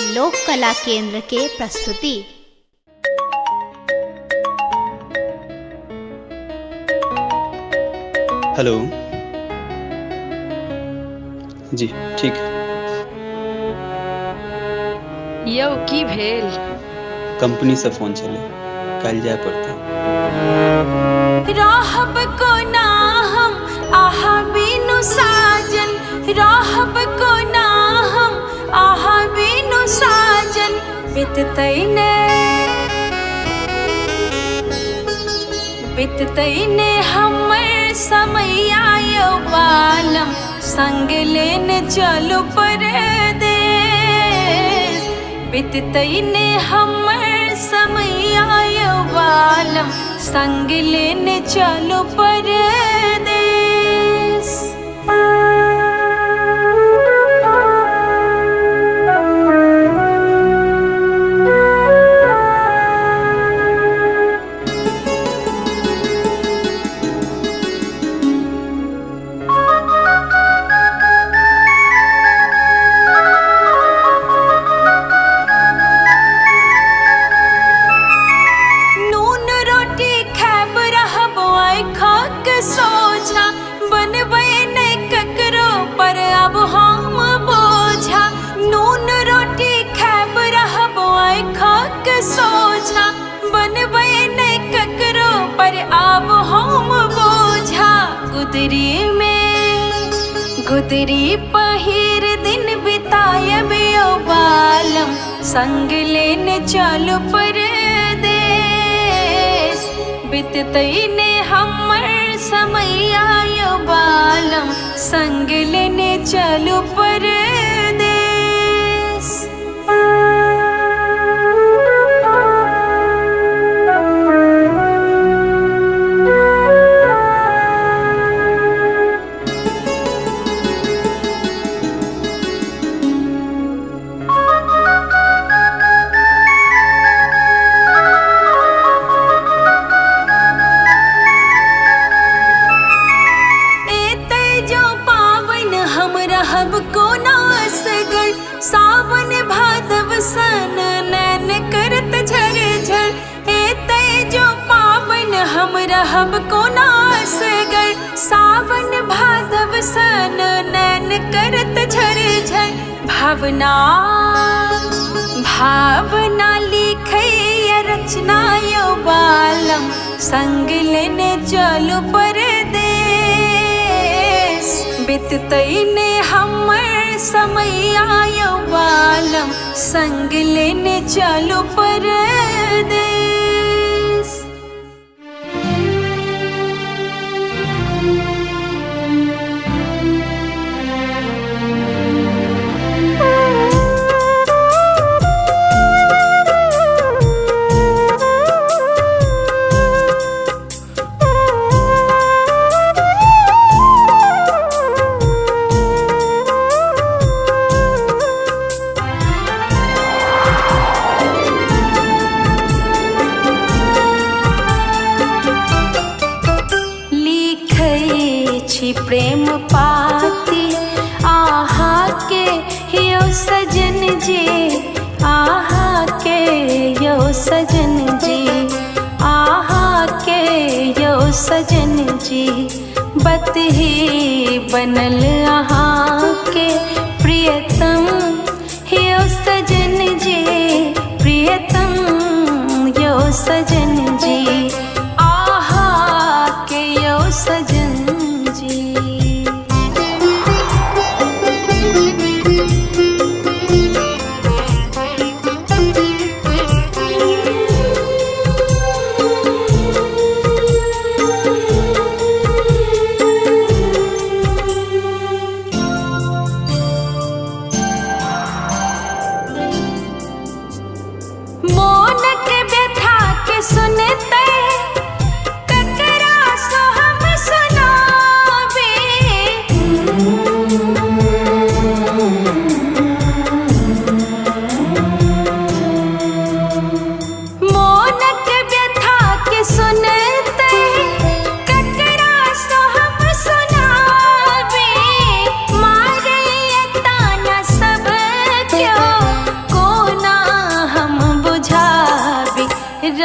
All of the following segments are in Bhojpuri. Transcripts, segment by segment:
लोक कला केंद्र के प्रस्तुति। हेलो जी, ठीक है। यौ की भेल? कंपनी से फोन चले, कल जाए पड़ता। राहब को ना हम आहा बिनु साजन, राहब को ना हम आहा बिनु साजन, बिततई ने हमर समैया यौ बालम, संग लेने चलो परदेस। बिततई ने हमर समैया यौ बालम, संग लेने चलो परदेस। सोझा बनबै नहीं ककरो पर अब हम बोझा, नून रोटी खैब रहबो आँखक सोझा, बनबै नहीं ककरो पर अब हम बोझा। गुदरी पहिर दिन बितायब यौ बालम, संग लेने चलो परदेस। बिततई ने हमर समैया यौ बालम, संग लेने चलो परदेस। रहब को नासगर, सावन भादव सन नैन करत झरझर। एते जो पावन हम रहब को नासगर, सावन भादव सन नैन करत झरझर। भावना लिखे रचना यौ बालम, संग लेने चलो परदेस। बिततई ने हमर समैया यौ बालम, संग लेने चलो परदेस। प्रेम पाती आहा के यो सजन जी, आहा के यो सजन जी, आहा के यो सजन जी। बतही बनल आहा के प्रियतम यो सजन जी, प्रियतम यो सजन जी, आहा के यो सजन।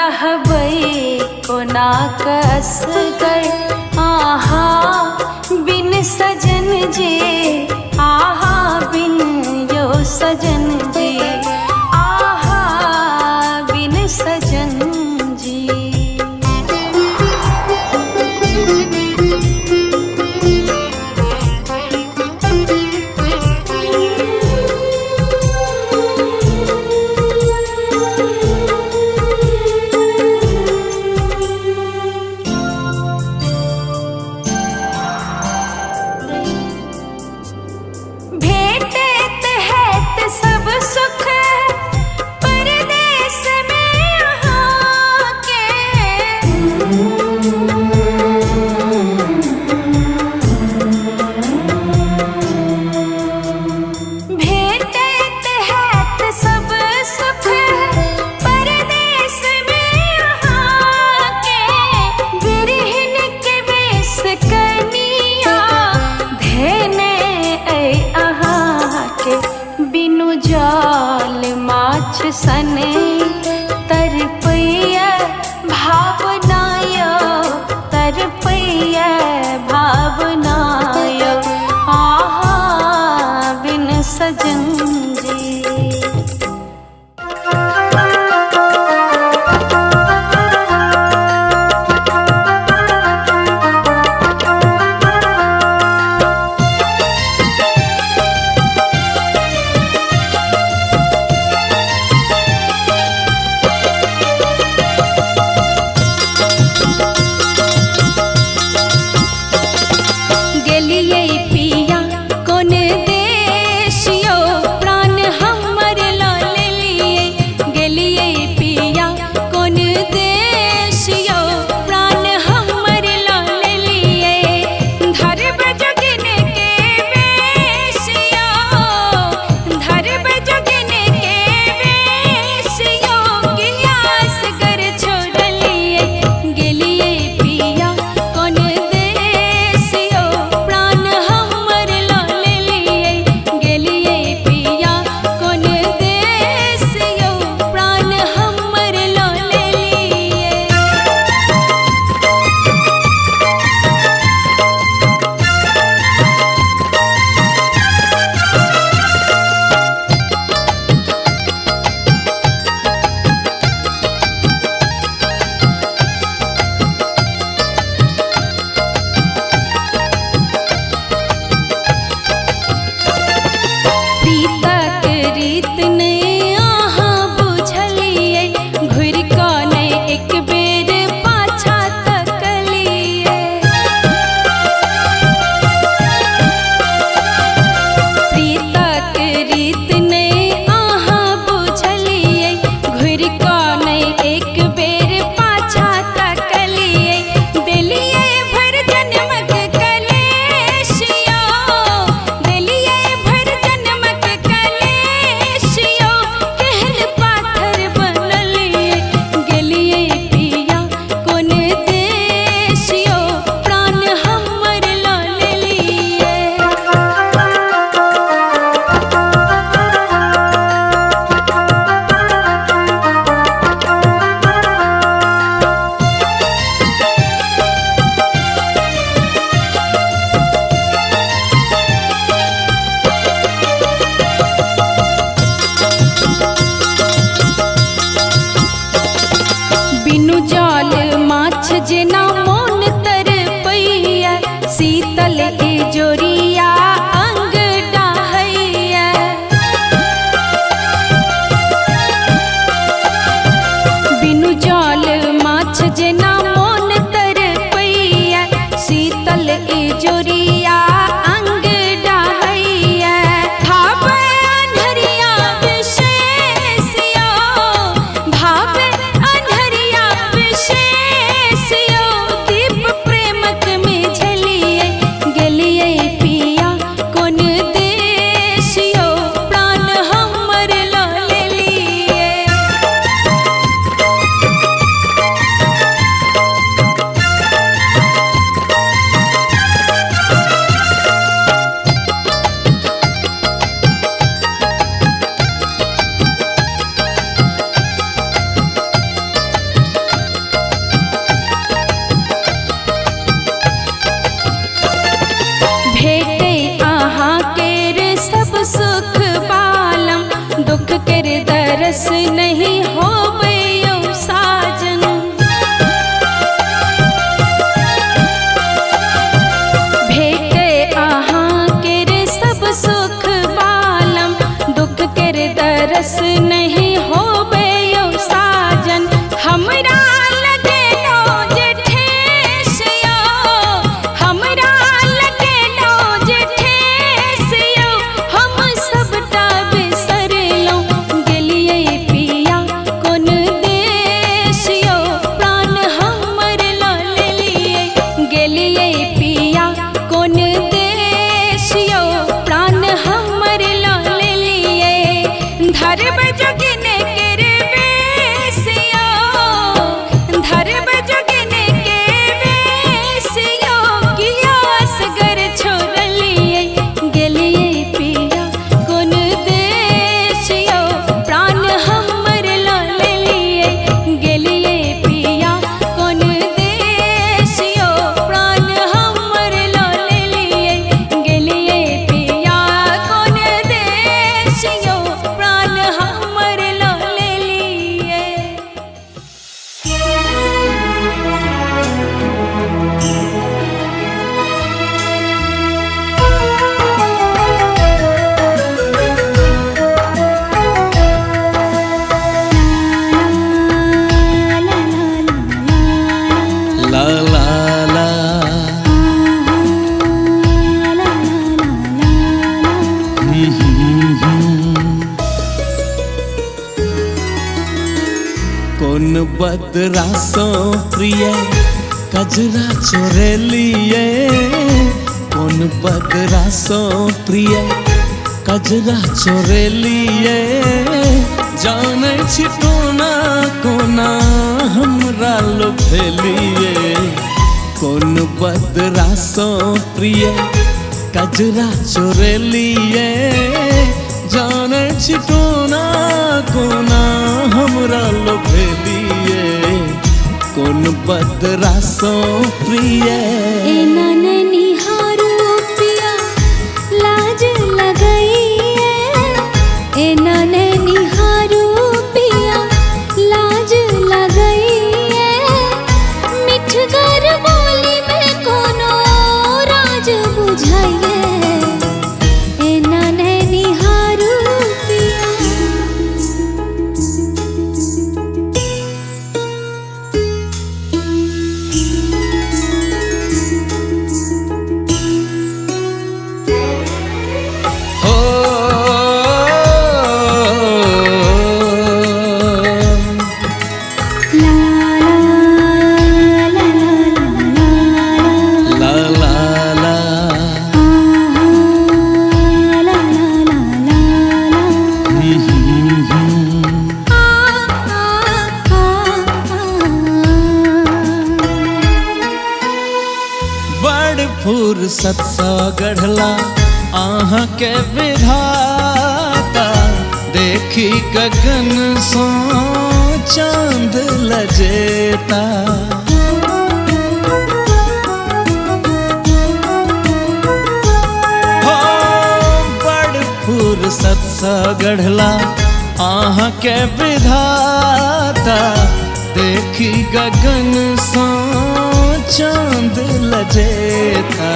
रहबै कोना कस कर आहा बिन सजन जी आहा बिन यो सजन जी आहा बिन सजन जी। भेटत हैत सब सुख परदेस में अहाँ के भेटत हैत सब सुख परदेस में अहाँ के बिरहिन के वेश कनिया धेने अहाँ के बिनु जाल माछ सने तरपैया भावनाय तरपैया भावनाय आहा बिन सजन जी। गेलियै पिया कोन देश यो प्राण हमर ला दुख कर दरस नहीं होवे यो साजन। भेटे आहाँ केर सब सुख बालम, दुख कर दरस नहीं होवे यो साजन। हमरा लगे लो जे ठेस यो, हमरा लगे लो जे ठेस यो, हम सबटा बिसर लो गेलिए पिया कोन देश यो, प्राण हमर लो लेलिए गेलिए पिया कोन देश यो, प्राण हमर लो लेलिए। धरब जोगिने केर वेश यो, धरब जोगिने के वेश यो, किया असगर छोड़लिए गेलिए पिया कोन देश यो, प्राण हमर लो लेलिए गेलिए पिया कोन देश यो, प्राण हमर लो लेलिए गेलिए पिया कोन देश यो, प्राण हमर लो लेलिए। ला ला ला कौन बदरासो प्रिय कजरा चोरे लिए, कौन बदरासो प्रिय कजरा चोरे लिए, जाने छिटोना कोना हमरा लोभेलिए। कौन बदरासो प्रिय कजरा चोरे लिए, जाने छिटोना कोना हमरा लोभेलिए। कौन बदरासो प्रिय एना निहारू पिया लाज लगइए, एना निहारू पिया लाज लगइए, मिठगर बोली में कोनो राज बुझाइए, एना निहारू पिया। हो ला ला ला बड़ फुर्सत सा गढ़ला आहाँ के विधाता, देखी गगन सो चांद लजेता। हो बड़ फुर्सत सा गढ़ला आहाँ के विधाता, देखी गगन सो चांद लजेता।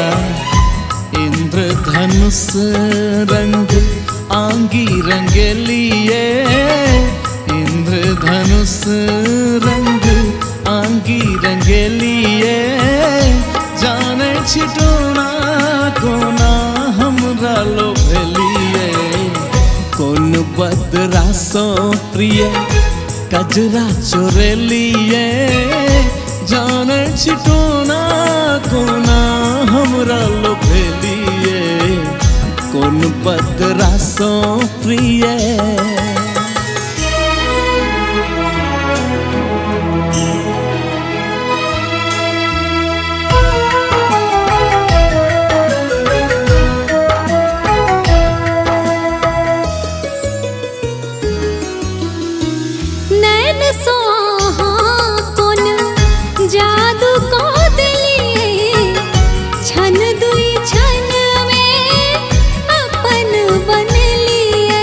इंद्रधनुष रंग आंगी रंगेलिए, इंद्रधनुष रंग आंगी रंगेलिए, जाने छिटोना कोना हमरा लोभेलिए। कौन बदरासो प्रिय कजरा चोरे लिए, जाने छिटोना कोना हमरा लोभेलिए। कौन बदरासो प्रिय नैन सोहा कोन जादू को दिलिए, छन दुई छन में अपन बन लिए।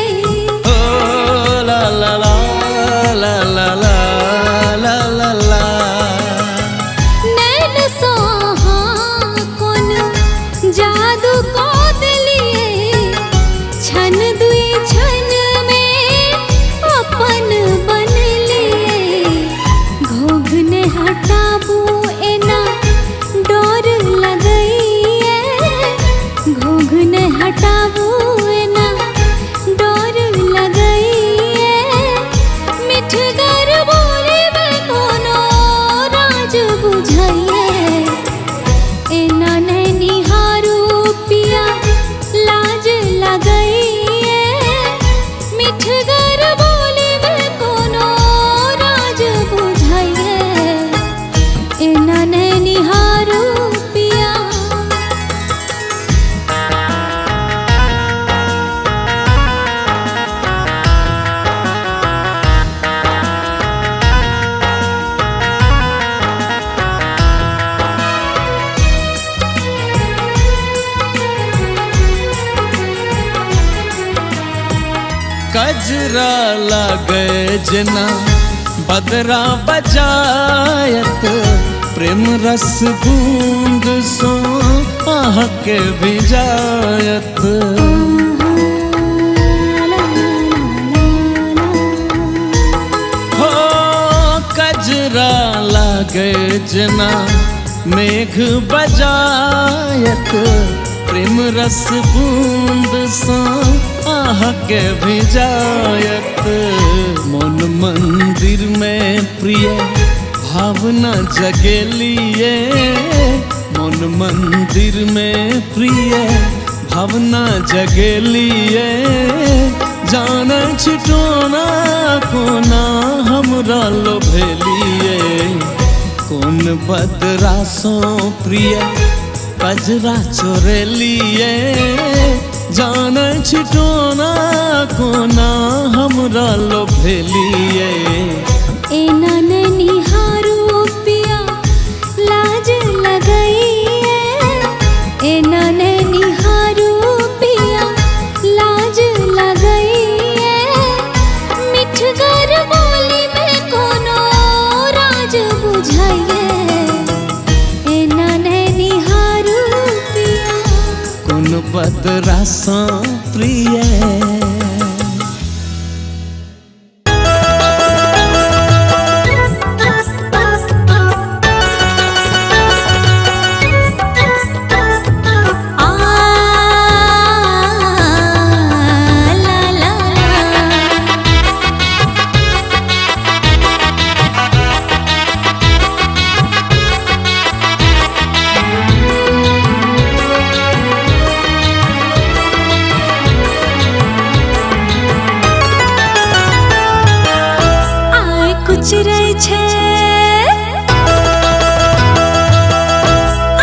कजरा लागे जना बदरा बजायत प्रेम रस बूंद सो आह के भिजायत हो कजरा लागे जना मेघ बजायत प्रेम रस बूंद सा आह के भिजायत मन मंदिर में प्रिय भावना जगेलिए मन मंदिर में प्रिय भावना जगेलिए जान छिटोना कोना हमरा लोभेलिए कौन बदरा सो प्रिय कजरा चोरेलिए जान छिटोना कोना हमरा लोभेलिए एना निहारू पिया लाज लगइए एना निहारू पिया लाज लगइए मिठगर बोली में कोनो राज बुझाइए एना निहारू पिया कौन बदरा सा प्रिय कुचरै छे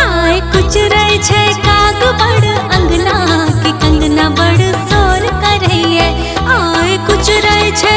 आय कुचरै छे काग बड़ अंगना की कंगना बड़ शोर करैये आय कुचरै छे